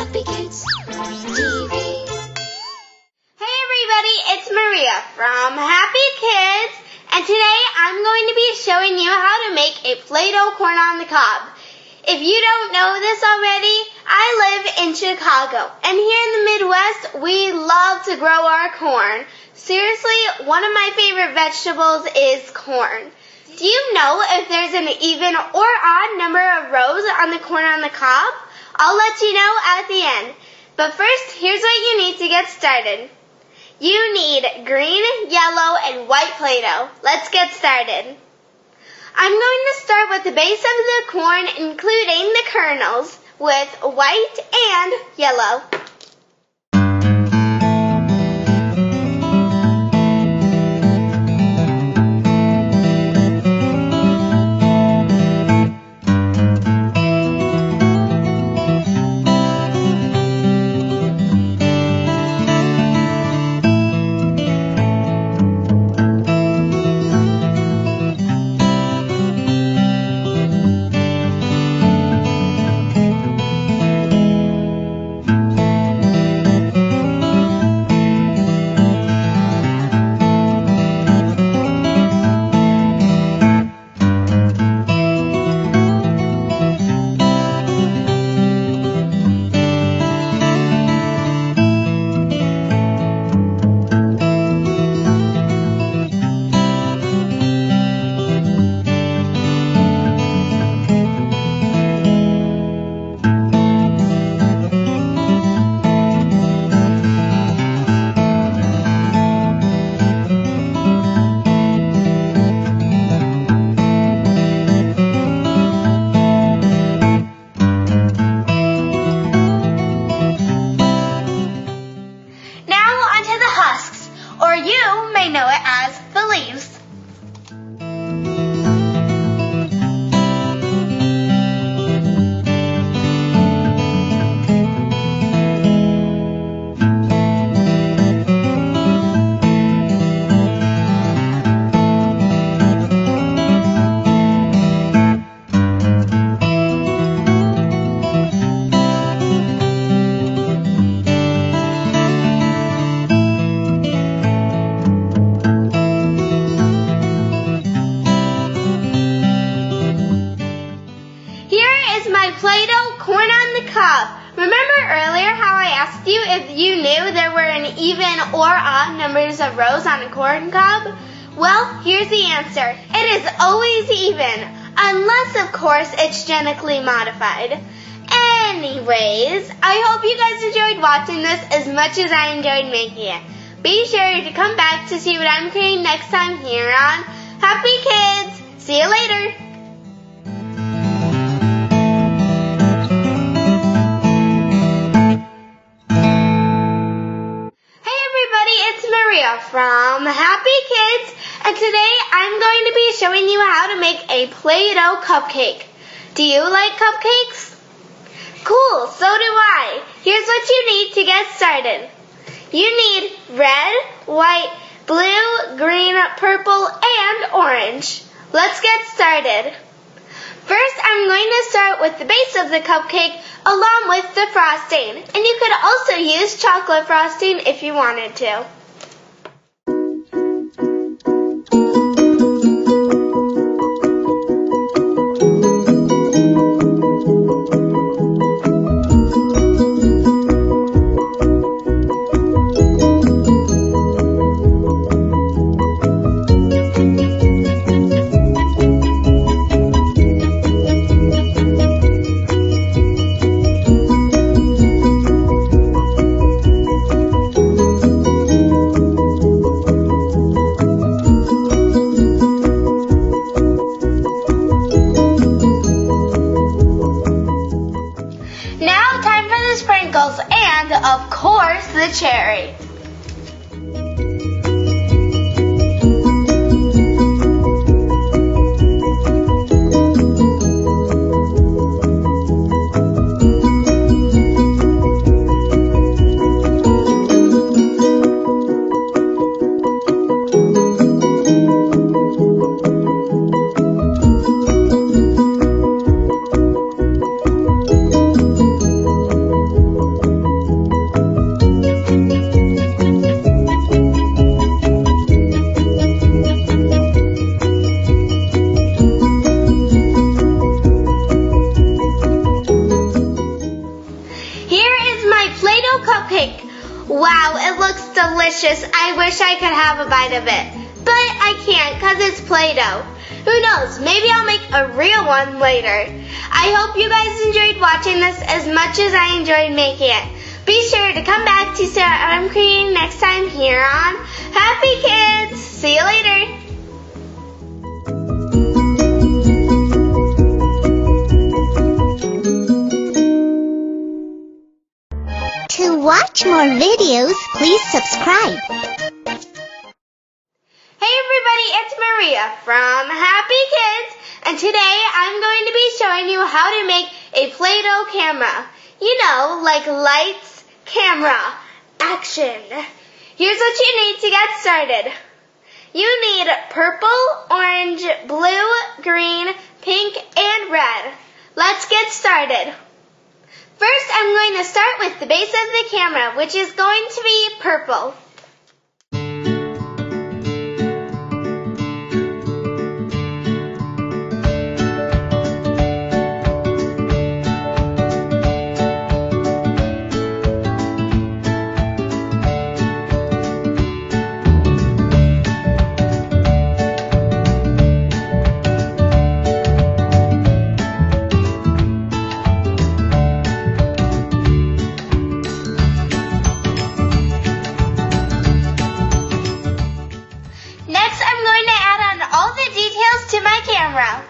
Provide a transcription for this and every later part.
Happykids TV. Hey everybody, it's Maria from Happykids, and today I'm going to be showing you how to make a Play-Doh corn on the cob. If you don't know this already, I live in Chicago, and here in the Midwest, we love to grow our corn. Seriously, one of my favorite vegetables is corn. Do you know if there's an even or odd number of rows on the corn on the cob? I'll let you know at the end. But first, here's what you need to get started. You need green, yellow, and white Play-Doh. Let's get started. I'm going to start with the base of the corn, including the kernels, with white and yellow. Or you may know it as the leaves. My Play-Doh corn on the cob. Remember earlier how I asked you if you knew there were an even or odd numbers of rows on a corn cob? Well, here's the answer. It is always even, unless of course it's genetically modified. Anyways, I hope you guys enjoyed watching this as much as I enjoyed making it. Be sure to come back to see what I'm creating next time here on Happy Kids. See you later. From Happykids, and today I'm going to be showing you how to make a Play-Doh cupcake. Do you like cupcakes? Cool, so do I. Here's what you need to get started. You need red, white, blue, green, purple, and orange. Let's get started. First, I'm going to start with the base of the cupcake along with the frosting, and you could also use chocolate frosting if you wanted to. And, of course, the cherry. Wow, it looks delicious. I wish I could have a bite of it. But I can't because it's Play-Doh. Who knows, maybe I'll make a real one later. I hope you guys enjoyed watching this as much as I enjoyed making it. Be sure to come back to see what I'm creating next time here on Happy Kids. See you later. To watch more videos, please subscribe. Hey everybody, it's Maria from Happy Kids, and today I'm going to be showing you how to make a Play-Doh camera. You know, like lights, camera, action. Here's what you need to get started. You need purple, orange, blue, green, pink, and red. Let's get started. First, I'm going to start with the base of the camera, which is going to be purple. Next, I'm going to add on all the details to my camera.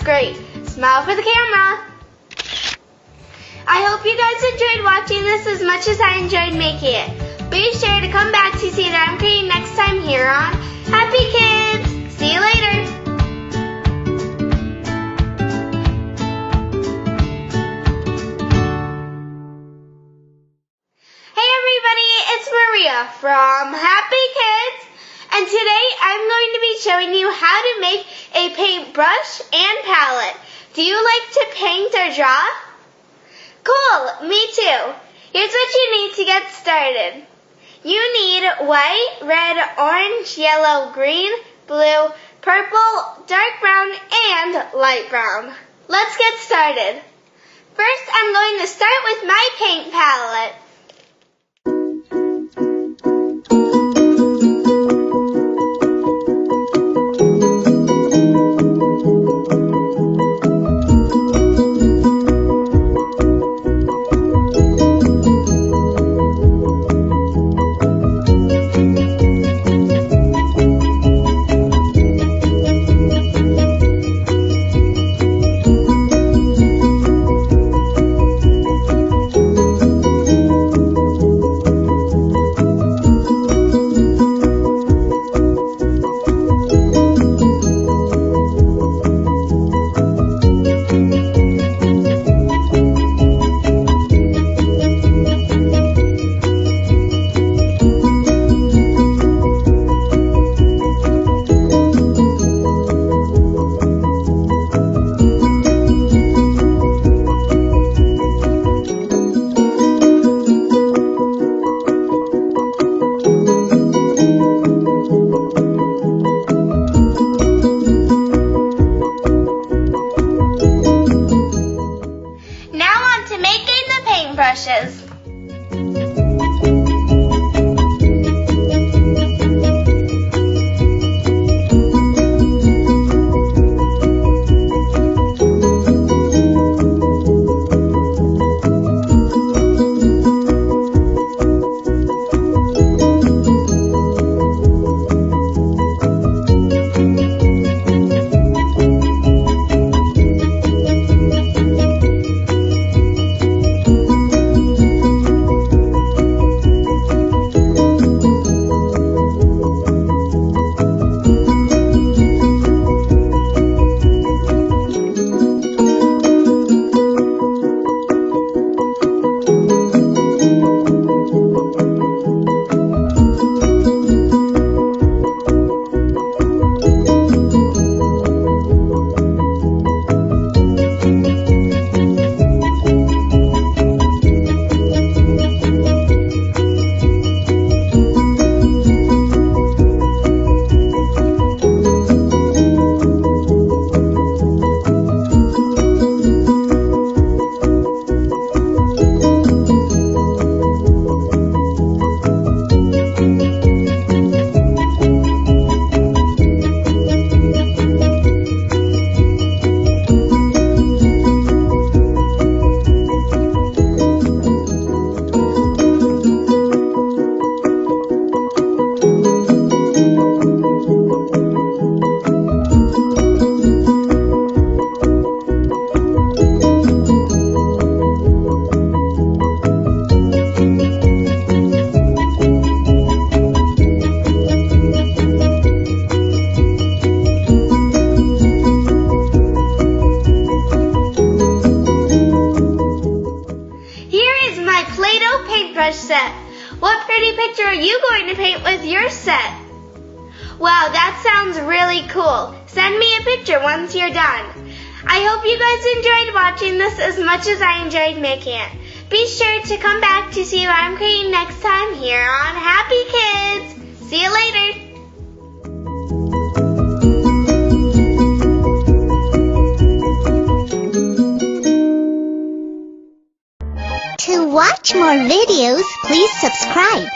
Great. Smile for the camera. I hope you guys enjoyed watching this as much as I enjoyed making it. Be sure to come back to see what I'm creating next time here on Happy Kids. See you later. Hey everybody, it's Maria from Happy Kids. And today I'm going to be showing you how to make a paintbrush and palette. Do you like to paint or draw? Cool, me too. Here's what you need to get started. You need white, red, orange, yellow, green, blue, purple, dark brown, and light brown. Let's get started. First, I'm going to start with my paint palette. paintbrush set. What pretty picture are you going to paint with your set? Wow, that sounds really cool. Send me a picture once you're done. I hope you guys enjoyed watching this as much as I enjoyed making it. Be sure to come back to see what I'm creating next time here on Happy Kids. See you later. To watch more videos, please subscribe.